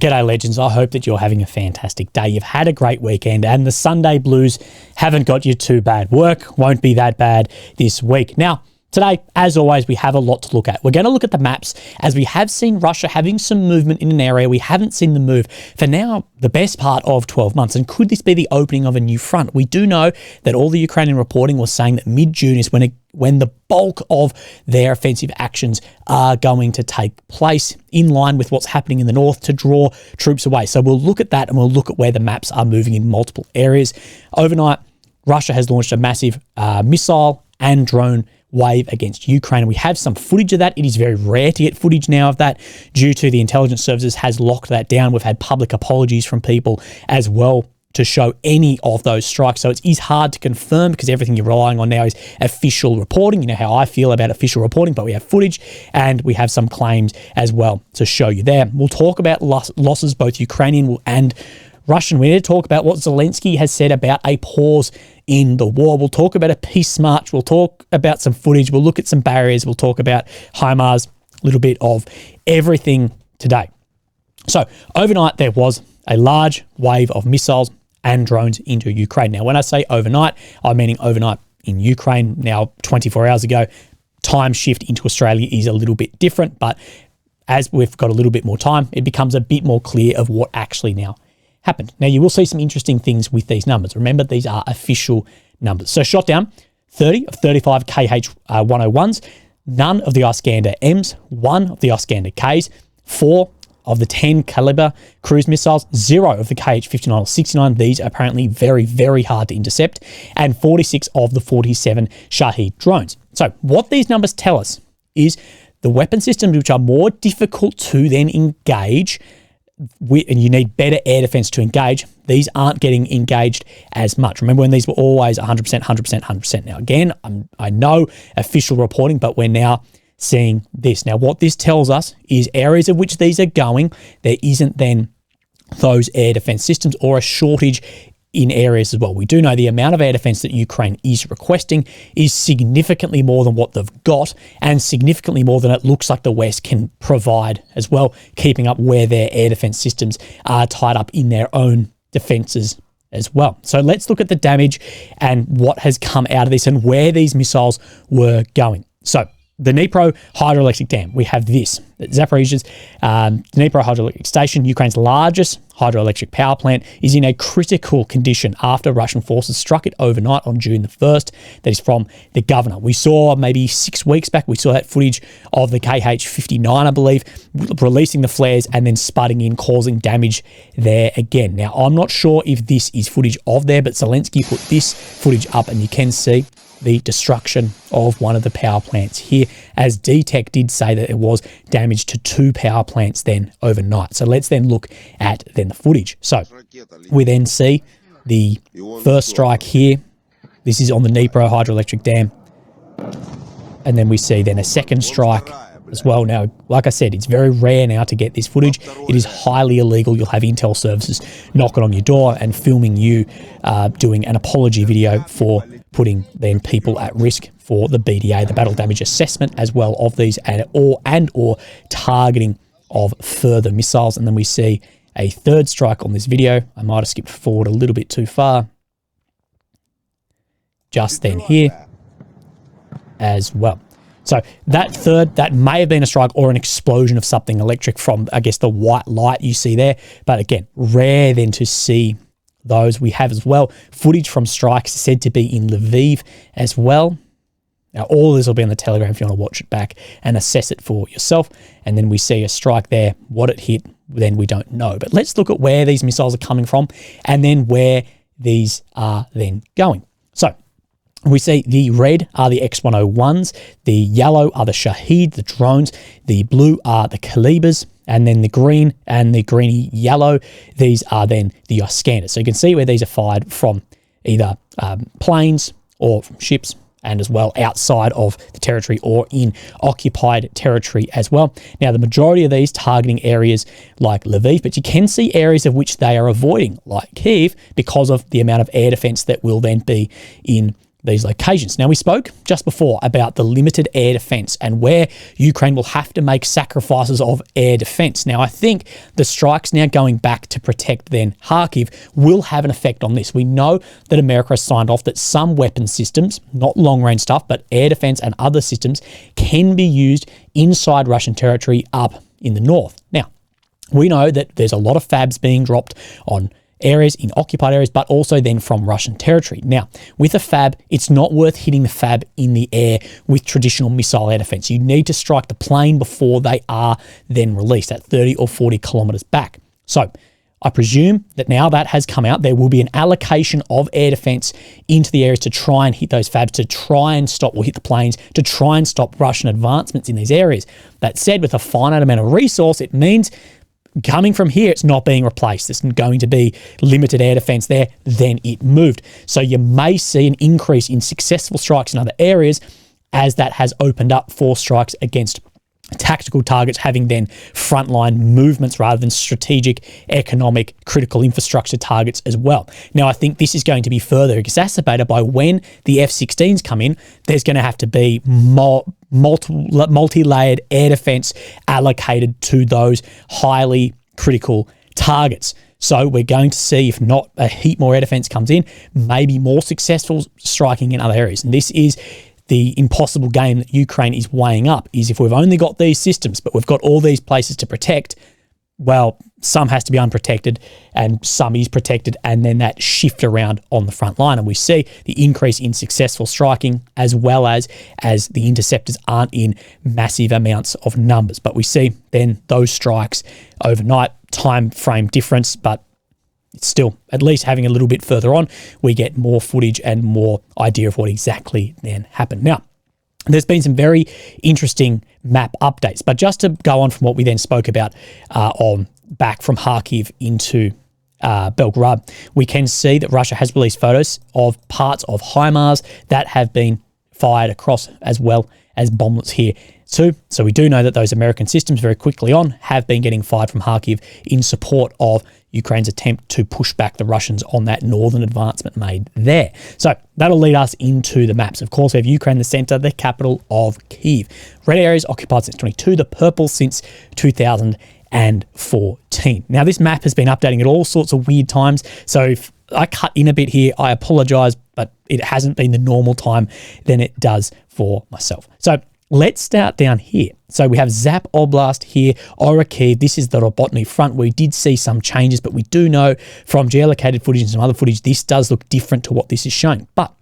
G'day legends, I hope that you're having a fantastic day. You've had a great weekend and the Sunday blues haven't got you too bad. Work won't be that bad this week. Now, today, as always, we have a lot to look at. We're going to look at the maps as we have seen Russia having some movement in an area we haven't seen them move for now the best part of 12 months. And could this be the opening of a new front? We do know that all the Ukrainian reporting was saying that mid-June is when the bulk of their offensive actions are going to take place in line with what's happening in the north to draw troops away. So we'll look at that and we'll look at where the maps are moving in multiple areas. Overnight, Russia has launched a massive missile and drone wave against Ukraine. And we have some footage of that. It is very rare to get footage now of that due to the intelligence services has locked that down. We've had public apologies from people as well to show any of those strikes. So it is hard to confirm because everything you're relying on now is official reporting. You know how I feel about official reporting, but we have footage and we have some claims as well to show you there. We'll talk about losses, both Ukrainian and Russian. We need to talk about what Zelensky has said about a pause in the war. We'll talk about a peace march. We'll talk about some footage. We'll look at some barriers. We'll talk about HIMARS, a little bit of everything today. So overnight, there was a large wave of missiles and drones into Ukraine. Now, when I say overnight, I'm meaning overnight in Ukraine. Now, 24 hours ago, time shift into Australia is a little bit different, but as we've got a little bit more time, it becomes a bit more clear of what actually now happened. Now, you will see some interesting things with these numbers. Remember, these are official numbers. So shot down 30 of 35 KH-101s, none of the Iskander Ms, 1 of the Iskander Ks, 4 of the 10 caliber cruise missiles, 0 of the KH-59 or 69. These are apparently very, very hard to intercept, and 46 of the 47 Shahed drones. So what these numbers tell us is the weapon systems which are more difficult to then engage and you need better air defense to engage, these aren't getting engaged as much. Remember when these were always 100%, 100%, 100%. Now, again, I know official reporting, but we're now seeing this. Now, what this tells us is areas of which these are going, there isn't then those air defense systems or a shortage in areas as well. We do know the amount of air defense that Ukraine is requesting is significantly more than what they've got and significantly more than it looks like the West can provide as well, keeping up where their air defense systems are tied up in their own defenses as well. So let's look at the damage and what has come out of this and where these missiles were going. So the Dnipro hydroelectric dam, we have this. Zaporizhzhia's Dnipro hydroelectric station, Ukraine's largest hydroelectric power plant, is in a critical condition after Russian forces struck it overnight on June the 1st. That is from the governor. We saw maybe 6 weeks back, we saw that footage of the KH-59, I believe, releasing the flares and then spudding in, causing damage there again. Now, I'm not sure if this is footage of there, but Zelensky put this footage up and you can see the destruction of one of the power plants here, as DTEC did say that it was damage to 2 power plants then overnight. So let's then look at then the footage. So we then see the first strike here. This is on the Dnipro hydroelectric dam. And then we see then a second strike as well. Now, like I said, it's very rare now to get this footage. It is highly illegal. You'll have intel services knocking on your door and filming you doing an apology video for putting then people at risk for the BDA, the battle damage assessment as well of these and or targeting of further missiles. And then we see a third strike on this video. I might have skipped forward a little bit too far. Just then here as well. So that third, that may have been a strike or an explosion of something electric from, I guess, the white light you see there. But again, rare then to see those. We have as well footage from strikes said to be in Lviv as well. Now, all of this will be on the Telegram if you want to watch it back and assess it for yourself. And then we see a strike there. What it hit, then we don't know. But let's look at where these missiles are coming from and then where these are then going. So we see the red are the X-101s, the yellow are the Shahed, the drones, the blue are the Calibers, and then the green and the greeny yellow, these are then the Iskanders. So you can see where these are fired from either planes or from ships, and as well outside of the territory or in occupied territory as well. Now, the majority of these targeting areas like Lviv, but you can see areas of which they are avoiding, like Kyiv, because of the amount of air defense that will then be in these locations. Now, we spoke just before about the limited air defense and where Ukraine will have to make sacrifices of air defense. Now, I think the strikes now going back to protect then Kharkiv will have an effect on this. We know that America has signed off that some weapon systems, not long-range stuff, but air defense and other systems can be used inside Russian territory up in the north. Now, we know that there's a lot of fabs being dropped on areas in occupied areas, but also then from Russian territory. Now, with a fab, it's not worth hitting the fab in the air with traditional missile air defense. You need to strike the plane before they are then released at 30 or 40 kilometers back. So I presume that now that has come out, there will be an allocation of air defense into the areas to try and hit those fabs, to try and stop or hit the planes, to try and stop Russian advancements in these areas. That said, with a finite amount of resource, it means coming from here, it's not being replaced. There's going to be limited air defense there, then it moved. So you may see an increase in successful strikes in other areas as that has opened up for strikes against tactical targets, having then frontline movements rather than strategic, economic, critical infrastructure targets as well. Now, I think this is going to be further exacerbated by when the F-16s come in. There's going to have to be multi-layered air defense allocated to those highly critical targets. So we're going to see, if not a heap more air defense comes in, maybe more successful striking in other areas. And this is the impossible game that Ukraine is weighing up, is if we've only got these systems, but we've got all these places to protect, well, some has to be unprotected and some is protected, and then that shift around on the front line. And we see the increase in successful striking as well as the interceptors aren't in massive amounts of numbers. But we see then those strikes overnight, time frame difference, but it's still, at least having a little bit further on, we get more footage and more idea of what exactly then happened. Now, there's been some very interesting map updates, but just to go on from what we then spoke about on back from Kharkiv into Belgorod, we can see that Russia has released photos of parts of HIMARS that have been fired across, as well as bomblets here too. So we do know that those American systems very quickly on have been getting fired from Kharkiv in support of Ukraine's attempt to push back the Russians on that northern advancement made there. So that'll lead us into the maps. Of course, we have Ukraine in the center, the capital of Kyiv. Red areas occupied since 22, the purple since 2014. Now, this map has been updating at all sorts of weird times. So if I cut in a bit here, I apologize, but it hasn't been the normal time than it does for myself. So let's start down here. So we have Zap Oblast here, Orikhiv. This is the Robotny front. We did see some changes, but we do know from geolocated footage and some other footage, this does look different to what this is showing. But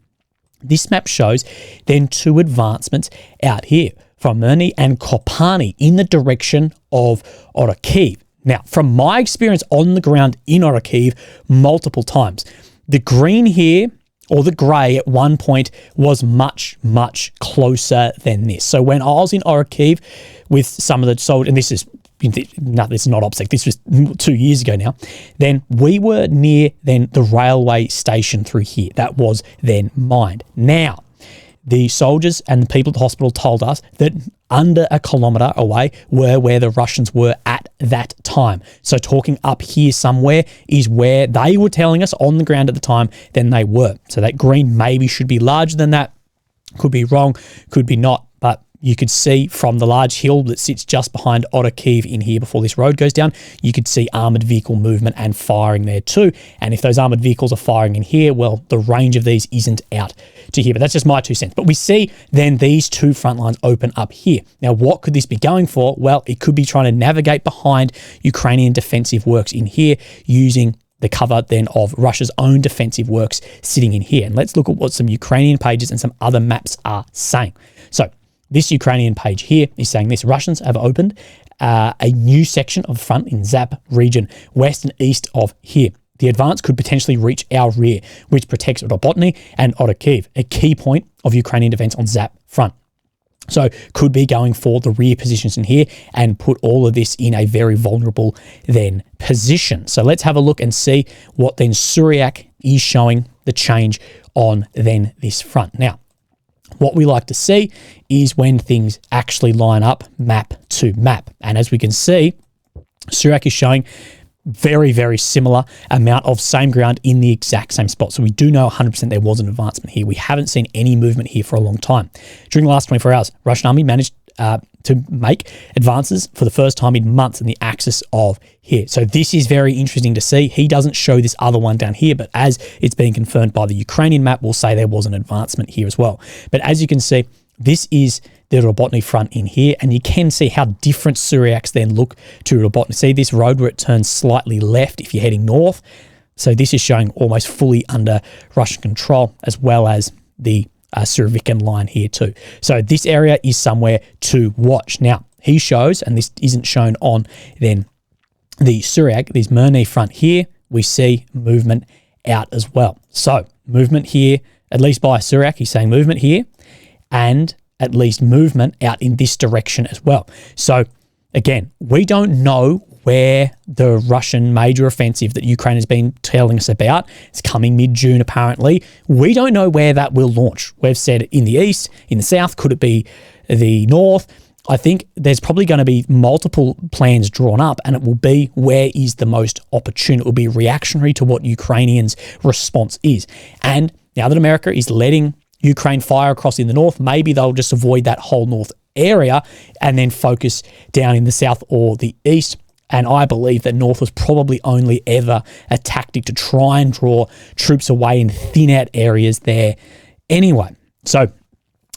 this map shows then two advancements out here from Merny and Kopani in the direction of Orikhiv. Now, from my experience on the ground in Orikhiv multiple times, the green here, or the grey at one point, was much, much closer than this. So when I was in Orikhiv with some of the soldiers, and this is not OPSEC, this was 2 years ago now, then we were near then the railway station through here. That was then mined. Now, the soldiers and the people at the hospital told us that under a kilometre away were where the Russians were at that time. So talking up here somewhere is where they were telling us on the ground at the time then they were. So that green maybe should be larger than that. Could be wrong, could be not, but you could see from the large hill that sits just behind Orikhiv in here before this road goes down, you could see armoured vehicle movement and firing there too. And if those armoured vehicles are firing in here, well, the range of these isn't out to here. But that's just my 2 cents. But we see then these two front lines open up here. Now, what could this be going for? Well, it could be trying to navigate behind Ukrainian defensive works in here using the cover then of Russia's own defensive works sitting in here. And let's look at what some Ukrainian pages and some other maps are saying. So this Ukrainian page here is saying this: Russians have opened a new section of the front in Zap region, west and east of here. The advance could potentially reach our rear, which protects Robotny and Orikhiv, a key point of Ukrainian defense on Zap front. So could be going for the rear positions in here and put all of this in a very vulnerable then position. So let's have a look and see what then Syriac is showing the change on then this front. Now, what we like to see is when things actually line up map to map. And as we can see, Syriac is showing very, very similar amount of same ground in the exact same spot. So we do know 100% there was an advancement here. We haven't seen any movement here for a long time. During the last 24 hours, Russian army managed to make advances for the first time in months in the axis of here. So this is very interesting to see. He doesn't show this other one down here, but as it's being confirmed by the Ukrainian map, we'll say there was an advancement here as well. But as you can see, this is the Robotny front in here, and you can see how different Syriacs then look to Robotny. See this road where it turns slightly left if you're heading north. So this is showing almost fully under Russian control, as well as the Surovikin line here too. So this area is somewhere to watch. Now, he shows, and this isn't shown on then the Syriac, this Murni front here, we see movement out as well. So movement here, at least by Syriac, he's saying movement here, and at least movement out in this direction as well. So again, we don't know where the Russian major offensive that Ukraine has been telling us about, it's coming mid-June apparently, we don't know where that will launch. We've said in the east, in the south, could it be the north? I think there's probably going to be multiple plans drawn up, and it will be where is the most opportune. It will be reactionary to what Ukrainians' response is. And now that America is letting Ukraine fire across in the north, maybe they'll just avoid that whole north area and then focus down in the south or the east. And I believe that north was probably only ever a tactic to try and draw troops away and thin out areas there anyway. So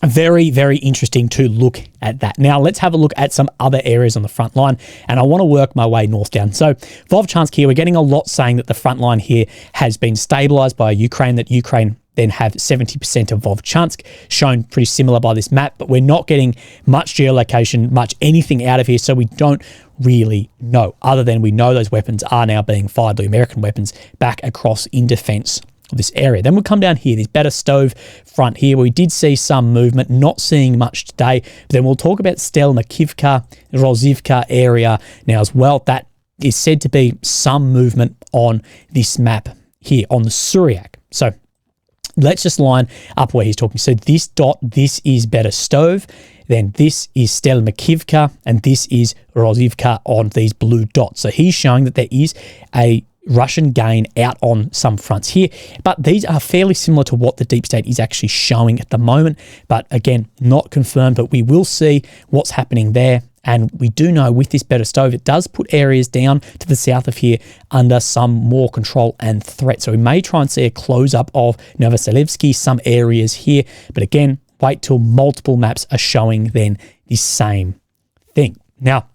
very, very interesting to look at that. Now, let's have a look at some other areas on the front line, and I want to work my way north down. So Vovchansk here, we're getting a lot saying that the front line here has been stabilized by Ukraine, that Ukraine then have 70% of Vovchansk, shown pretty similar by this map, but we're not getting much geolocation, much anything out of here, so we don't really know, other than we know those weapons are now being fired, the American weapons, back across in defense of this area. Then we'll come down here, this better stove front here, where we did see some movement, not seeing much today, but then we'll talk about Stelmakivka, Rozivka area now as well. That is said to be some movement on this map here, on the Syriac. So let's just line up where he's talking. So this dot, this is better stove, then this is Stelmakivka, and this is Rozivka on these blue dots. So he's showing that there is a Russian gain out on some fronts here, but these are fairly similar to what the deep state is actually showing at the moment. But again, not confirmed, but we will see what's happening there. And we do know with this better stove, it does put areas down to the south of here under some more control and threat. So we may try and see a close-up of Novoselivsky, some areas here. But again, wait till multiple maps are showing then the same thing. Now,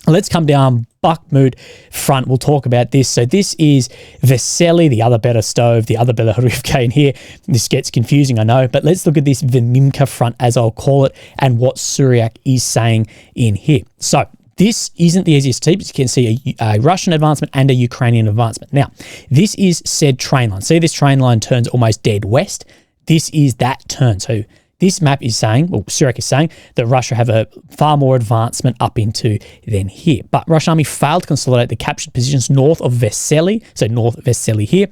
let's come down Bakhmut front. We'll talk about this. So this is Vesely, the other better stove, the other Belorivka in here. This gets confusing, I know, but let's look at this Vimimka front, as I'll call it, and what Syriac is saying in here. So this isn't the easiest to see, but you can see a Russian advancement and a Ukrainian advancement. Now, this is said train line. See, this train line turns almost dead west. This is that turn. So this map is saying, well, Syriac is saying, that Russia have a far more advancement up into than here. But Russian army failed to consolidate the captured positions north of Vesely, so north of Vesely here,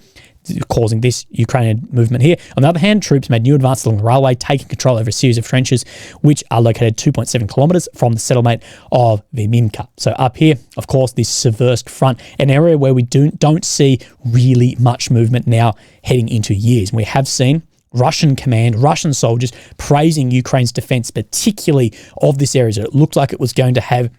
causing this Ukrainian movement here. On the other hand, troops made new advances along the railway, taking control over a series of trenches, which are located 2.7 kilometers from the settlement of Vimimka. So up here, of course, this Seversk front, an area where we don't see really much movement now heading into years. And we have seen Russian command, Russian soldiers praising Ukraine's defense, particularly of this area. So it looked like it was going to have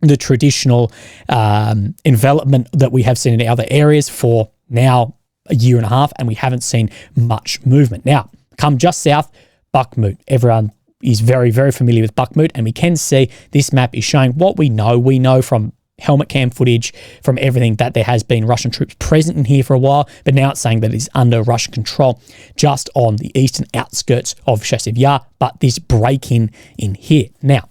the traditional envelopment that we have seen in other areas for now a year and a half, and we haven't seen much movement. Now, come just south, Bakhmut. Everyone is very, very familiar with Bakhmut, and we can see this map is showing what we know. We know from helmet cam footage, from everything, that there has been Russian troops present in here for a while, but now it's saying that it's under Russian control just on the eastern outskirts of Chasiv Yar, but this break-in here. Now,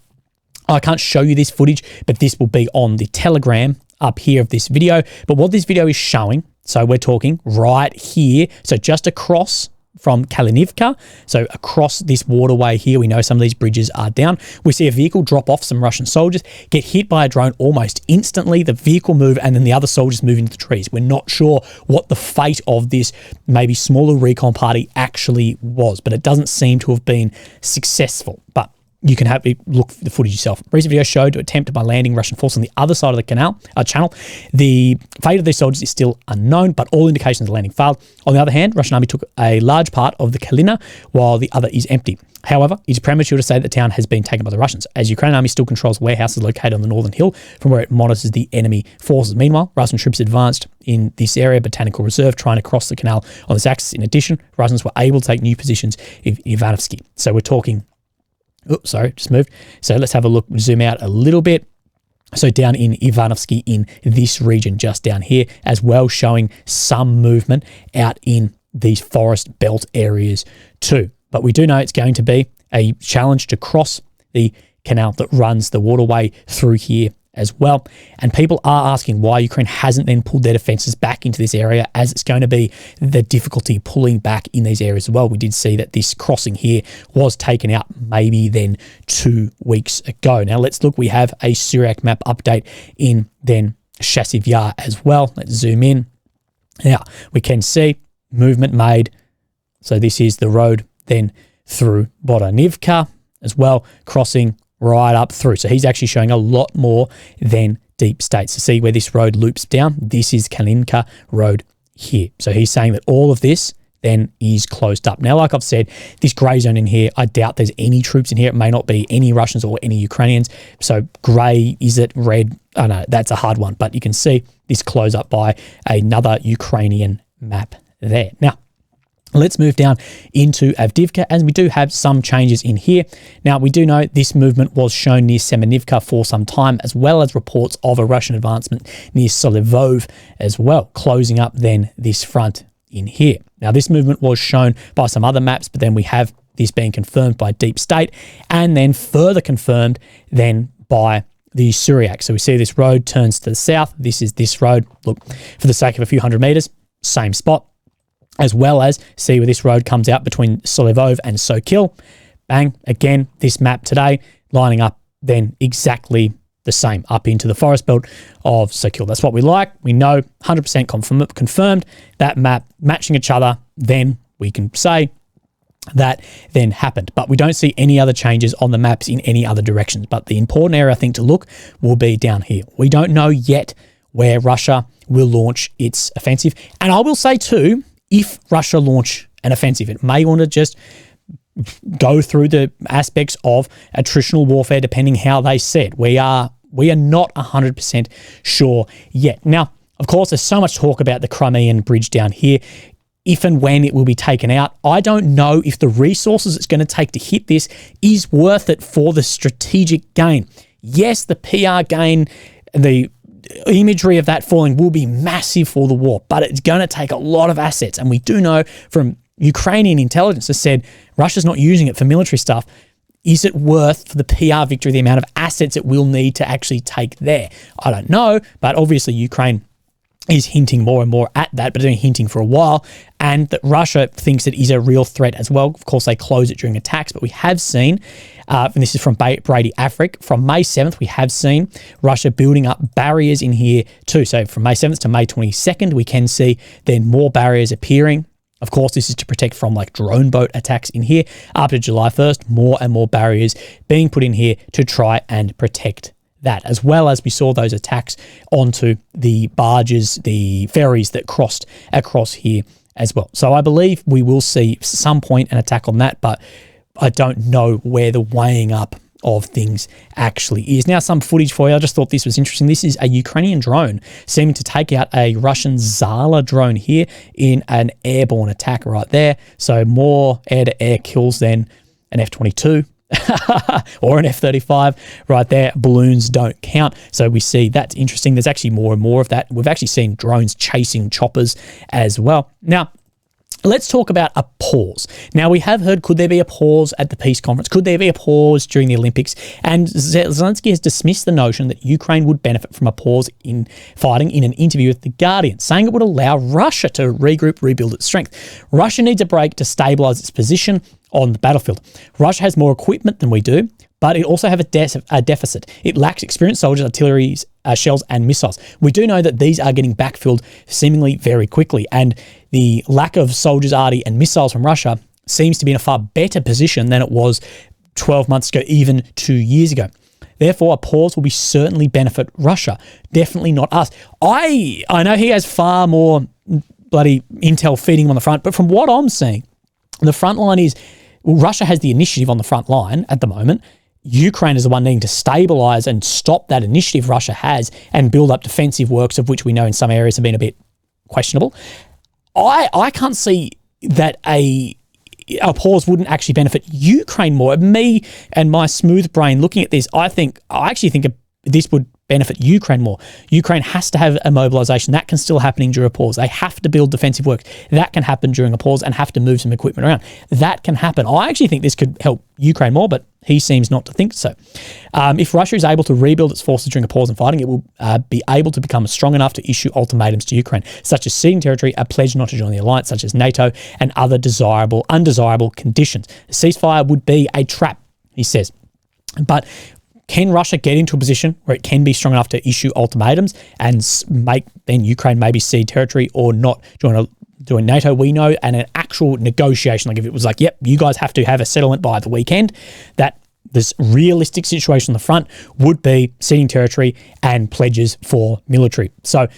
I can't show you this footage, but this will be on the Telegram up here of this video. But what this video is showing, so we're talking right here, so just across from Kalinivka, so across this waterway here, we know some of these bridges are down. We see a vehicle drop off some Russian soldiers, get hit by a drone almost instantly, the vehicle move, and then the other soldiers move into the trees. We're not sure what the fate of this maybe smaller recon party actually was, but it doesn't seem to have been successful. But you can have look the footage yourself. Recent video showed to attempt by landing Russian force on the other side of the channel. The fate of these soldiers is still unknown, but all indications of the landing failed. On the other hand, Russian army took a large part of the Kalina, while the other is empty. However, it's premature to say that the town has been taken by the Russians, as Ukrainian army still controls warehouses located on the northern hill from where it monitors the enemy forces. Meanwhile, Russian troops advanced in this area, Botanical Reserve, trying to cross the canal on this axis. In addition, Russians were able to take new positions in Ivanovsky. So we're talking... Oops, sorry, just moved. So let's have a look, zoom out a little bit. So down in Ivanovsky, in this region, just down here, as well, showing some movement out in these forest belt areas too. But we do know it's going to be a challenge to cross the canal that runs the waterway through here as well. And people are asking why Ukraine hasn't then pulled their defenses back into this area, as it's going to be the difficulty pulling back in these areas as well. We did see that this crossing here was taken out maybe then 2 weeks ago. Now let's look. We have a Syriac map update in then Chasiv Yar as well. Let's zoom in. Now we can see movement made. So this is the road then through Bodanivka as well, crossing right up through. So he's actually showing a lot more than deep state. So see where this road loops down? This is Kalinka Road here. So he's saying that all of this then is closed up. Now, like I've said, this grey zone in here, I doubt there's any troops in here. It may not be any Russians or any Ukrainians. So grey, is it red? I know that's a hard one, but you can see this close up by another Ukrainian map there. Now, let's move down into Avdiivka, and we do have some changes in here. Now, we do know this movement was shown near Semenivka for some time, as well as reports of a Russian advancement near Solivov as well, closing up then this front in here. Now, this movement was shown by some other maps, but then we have this being confirmed by Deep State, and then further confirmed then by the Syriac. So we see this road turns to the south. This is this road. Look, for the sake of a few hundred meters, same spot. As well as see where this road comes out between Solivov and Sokil. Bang, again, this map today lining up then exactly the same up into the forest belt of Sokil. That's what we like. We know 100% confirmed that map matching each other. Then we can say that then happened. But we don't see any other changes on the maps in any other directions. But the important area I think to look will be down here. We don't know yet where Russia will launch its offensive. And I will say too, if Russia launch an offensive, it may want to just go through the aspects of attritional warfare, depending how they said. We are not 100% sure yet. Now, of course, there's so much talk about the Crimean bridge down here. If and when it will be taken out, I don't know if the resources it's going to take to hit this is worth it for the strategic gain. Yes, the PR gain, the imagery of that falling will be massive for the war, but it's going to take a lot of assets. And we do know from Ukrainian intelligence has said Russia's not using it for military stuff. Is it worth for the PR victory the amount of assets it will need to actually take there? I don't know, but obviously Ukraine is hinting more and more at that, but it's been hinting for a while, and that Russia thinks it is a real threat as well. Of course, they close it during attacks, but we have seen, and this is from Brady Afric, from May 7th, we have seen Russia building up barriers in here too. So from May 7th to May 22nd, we can see then more barriers appearing. Of course, this is to protect from like drone boat attacks in here. Up to July 1st, more and more barriers being put in here to try and protect that, as well as we saw those attacks onto the barges, the ferries that crossed across here as well. So I believe we will see some point an attack on that, but I don't know where the weighing up of things actually is. Now, some footage for you. I just thought this was interesting. This is a Ukrainian drone seeming to take out a Russian Zala drone here in an airborne attack right there. So more air-to-air kills than an F-22. or an F-35 right there. Balloons don't count. So we see that's interesting. There's actually more and more of that. We've actually seen drones chasing choppers as well. Now, let's talk about a pause. Now, we have heard, could there be a pause at the peace conference? Could there be a pause during the Olympics? And Zelensky has dismissed the notion that Ukraine would benefit from a pause in fighting in an interview with The Guardian, saying it would allow Russia to regroup, rebuild its strength. Russia needs a break to stabilize its position on the battlefield. Russia has more equipment than we do, but it also have a deficit. It lacks experienced soldiers, artillery, shells, and missiles. We do know that these are getting backfilled seemingly very quickly, and the lack of soldiers, arty, and missiles from Russia seems to be in a far better position than it was 12 months ago, even 2 years ago. Therefore, a pause will certainly benefit Russia, definitely not us. I know he has far more bloody intel feeding him on the front, but from what I'm seeing, the front line is, well, Russia has the initiative on the front line at the moment. Ukraine is the one needing to stabilise and stop that initiative Russia has and build up defensive works, of which we know in some areas have been a bit questionable. I can't see that a pause wouldn't actually benefit Ukraine more. Me and my smooth brain looking at this, I actually think this would benefit Ukraine more. Ukraine has to have a mobilisation. That can still happen during a pause. They have to build defensive works. That can happen during a pause and have to move some equipment around. That can happen. I actually think this could help Ukraine more, but he seems not to think so. If Russia is able to rebuild its forces during a pause in fighting, it will be able to become strong enough to issue ultimatums to Ukraine, such as ceding territory, a pledge not to join the alliance, such as NATO, and other undesirable conditions. A ceasefire would be a trap, he says. But can Russia get into a position where it can be strong enough to issue ultimatums and make then Ukraine maybe cede territory or not join NATO? We know, and an actual negotiation, like if it was like, yep, you guys have to have a settlement by the weekend, that this realistic situation on the front would be ceding territory and pledges for military. So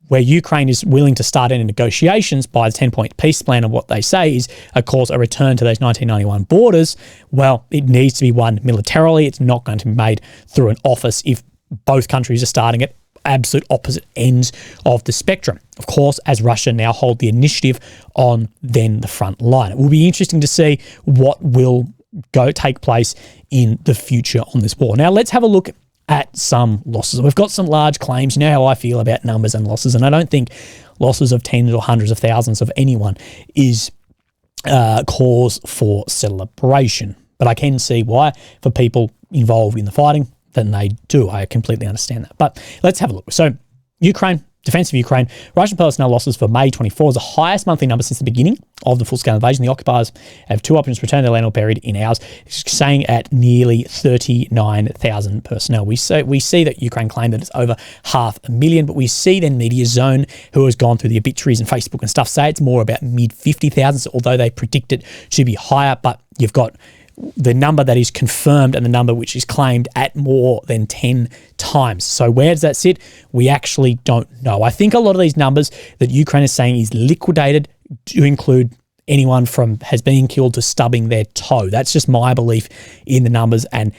where Ukraine is willing to start any negotiations by the 10-point peace plan, and what they say is, of course, a return to those 1991 borders, well, it needs to be won militarily. It's not going to be made through an office if both countries are starting at absolute opposite ends of the spectrum. Of course, as Russia now hold the initiative on then the front line. It will be interesting to see what will take place in the future on this war. Now, let's have a look at some losses. We've got some large claims. You know how I feel about numbers and losses, and I don't think losses of tens or hundreds of thousands of anyone is cause for celebration. But I can see why, for people involved in the fighting, then they do. I completely understand that. But let's have a look. So Ukraine, defense of Ukraine, Russian personnel losses for May 24 is the highest monthly number since the beginning of the full-scale invasion. The occupiers have two options: return their land or buried in ours, saying at nearly 39,000 personnel. We see that Ukraine claimed that it's over 500,000, but we see then Media Zone, who has gone through the obituaries and Facebook and stuff, say it's more about mid-50,000s, although they predict it to be higher. But you've got the number that is confirmed and the number which is claimed at more than 10 times. So where does that sit? We actually don't know. I think a lot of these numbers that Ukraine is saying is liquidated do include anyone from has been killed to stubbing their toe. That's just my belief in the numbers, and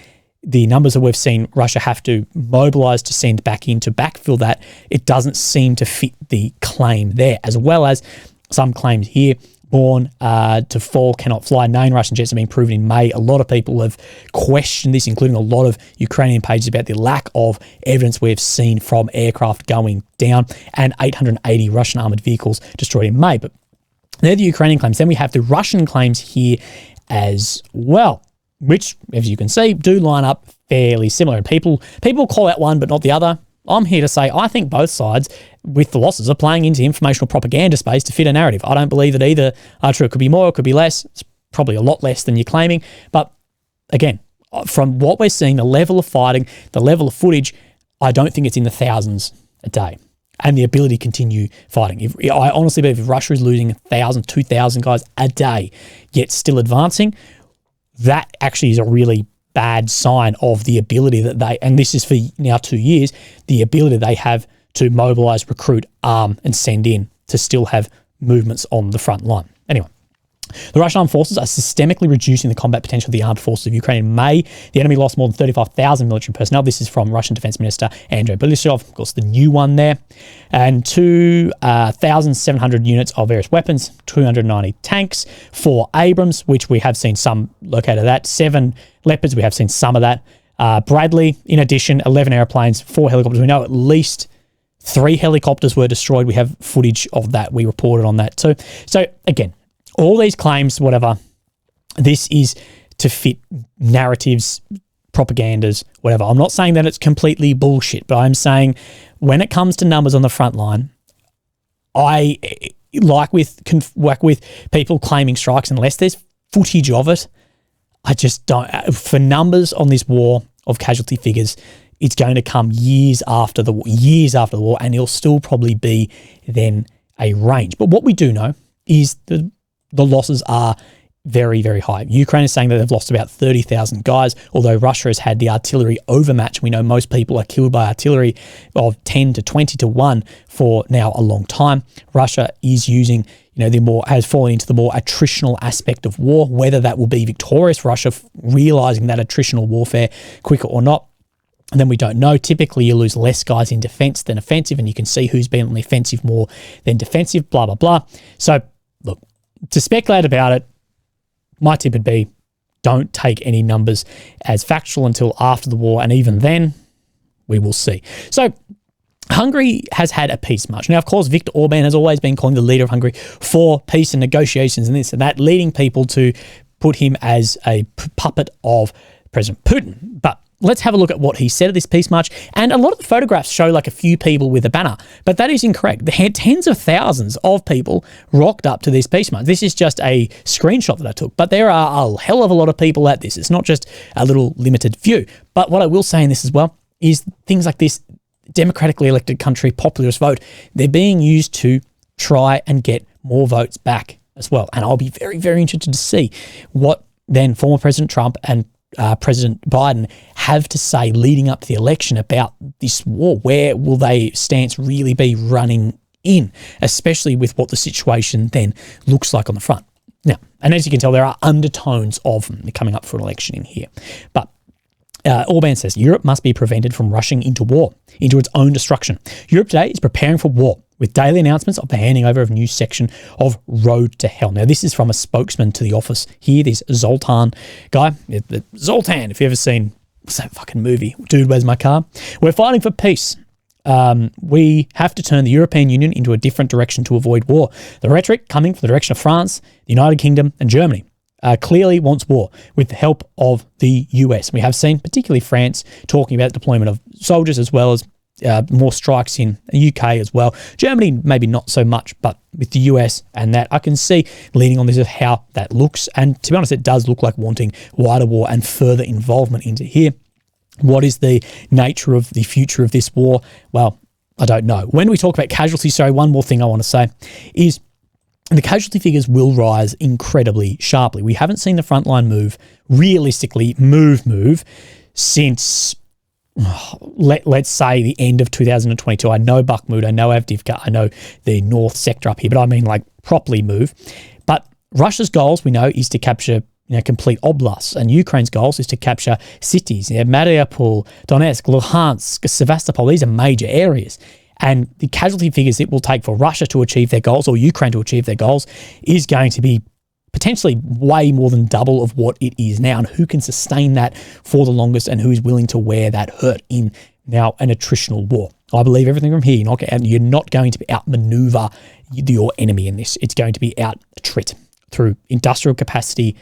the numbers that we've seen Russia have to mobilise to send back in to backfill that. It doesn't seem to fit the claim there, as well as some claims here. Born to fall, cannot fly. 9 Russian jets have been proven in May. A lot of people have questioned this, including a lot of Ukrainian pages, about the lack of evidence we've seen from aircraft going down, and 880 Russian armoured vehicles destroyed in May. But they're the Ukrainian claims. Then we have the Russian claims here as well, which, as you can see, do line up fairly similar. And people call out one but not the other. I'm here to say I think both sides, with the losses, are playing into informational propaganda space to fit a narrative. I don't believe that either are true. It could be more, it could be less. It's probably a lot less than you're claiming. But again, from what we're seeing, the level of fighting, the level of footage, I don't think it's in the thousands a day. And the ability to continue fighting. I honestly believe if Russia is losing 1,000, 2,000 guys a day, yet still advancing, that actually is a really bad sign of the ability that they, and this is for now 2 years, the ability they have to mobilise, recruit, arm, and send in to still have movements on the front line. Anyway, the Russian armed forces are systemically reducing the combat potential of the armed forces of Ukraine. In May, the enemy lost more than 35,000 military personnel. This is from Russian Defense Minister Andrei Borisov, of course, the new one there. And 2,700 units of various weapons, 290 tanks, 4 Abrams, which we have seen some located that, 7 Leopards, we have seen some of that. Bradley, in addition, 11 airplanes, 4 helicopters. We know at least 3 helicopters were destroyed. We have footage of that. We reported on that too. So again, all these claims, whatever, this is to fit narratives, propagandas, whatever. I'm not saying that it's completely bullshit, but I'm saying when it comes to numbers on the front line, I like with people claiming strikes, unless there's footage of it, I just don't. For numbers on this war of casualty figures, it's going to come years after the war, and it'll still probably be then a range. But what we do know is the losses are very, very high. Ukraine is saying that they've lost about 30,000 guys, although Russia has had the artillery overmatch. We know most people are killed by artillery of 10 to 20 to 1 for now a long time. Russia is using, has fallen into the more attritional aspect of war, whether that will be victorious, Russia realizing that attritional warfare quicker or not. And then we don't know. Typically, you lose less guys in defense than offensive, and you can see who's been on the offensive more than defensive, blah, blah, blah. So, look, to speculate about it, my tip would be don't take any numbers as factual until after the war, and even then, we will see. So, Hungary has had a peace march. Now, of course, Viktor Orban has always been calling the leader of Hungary for peace and negotiations and this and that, leading people to put him as a puppet of President Putin. But let's have a look at what he said at this peace march. And a lot of the photographs show like a few people with a banner, but that is incorrect. There had tens of thousands of people rocked up to this peace march. This is just a screenshot that I took, but there are a hell of a lot of people at this. It's not just a little limited few. But what I will say in this as well is things like this democratically elected country populist vote, they're being used to try and get more votes back as well. And I'll be very, very interested to see what then former President Trump and President Biden have to say leading up to the election about this war. Where will their stance really be running in, especially with what the situation then looks like on the front? Now, and as you can tell, there are undertones of coming up for an election in here. But Orban says Europe must be prevented from rushing into war, into its own destruction. Europe today is preparing for war with daily announcements of the handing over of a new section of Road to Hell. Now, this is from a spokesman to the office here, this Zoltan guy. Zoltan, if you've ever seen, what's that fucking movie? Dude, Where's My Car? We're fighting for peace. We have to turn the European Union into a different direction to avoid war. The rhetoric coming from the direction of France, the United Kingdom, and Germany clearly wants war with the help of the US. We have seen, particularly France, talking about deployment of soldiers as well as more strikes in the UK as well. Germany, maybe not so much, but with the US and that, I can see leaning on this of how that looks. And to be honest, it does look like wanting wider war and further involvement into here. What is the nature of the future of this war? Well, I don't know. When we talk about casualties, sorry, one more thing I want to say is the casualty figures will rise incredibly sharply. We haven't seen the frontline move, realistically move, since, let's say, the end of 2022. I know Bakhmut, I know Avdiivka, I know the north sector up here, but I mean like properly move. But Russia's goals, we know, is to capture complete oblasts, and Ukraine's goals is to capture cities. Mariupol, Donetsk, Luhansk, Sevastopol, these are major areas. And the casualty figures it will take for Russia to achieve their goals or Ukraine to achieve their goals is going to be potentially way more than double of what it is now. And who can sustain that for the longest and who is willing to wear that hurt in now an attritional war? I believe everything from here, you're not going to be outmaneuver your enemy in this. It's going to be out-attrit through industrial capacity,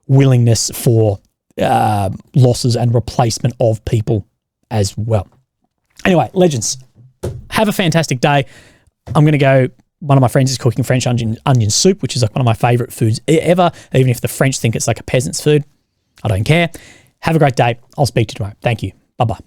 willingness for losses and replacement of people as well. Anyway, legends, have a fantastic day. I'm going to go, one of my friends is cooking French onion soup, which is like one of my favorite foods ever, even if the French think it's like a peasant's food. I don't care. Have a great day. I'll speak to you tomorrow. Thank you. Bye-bye.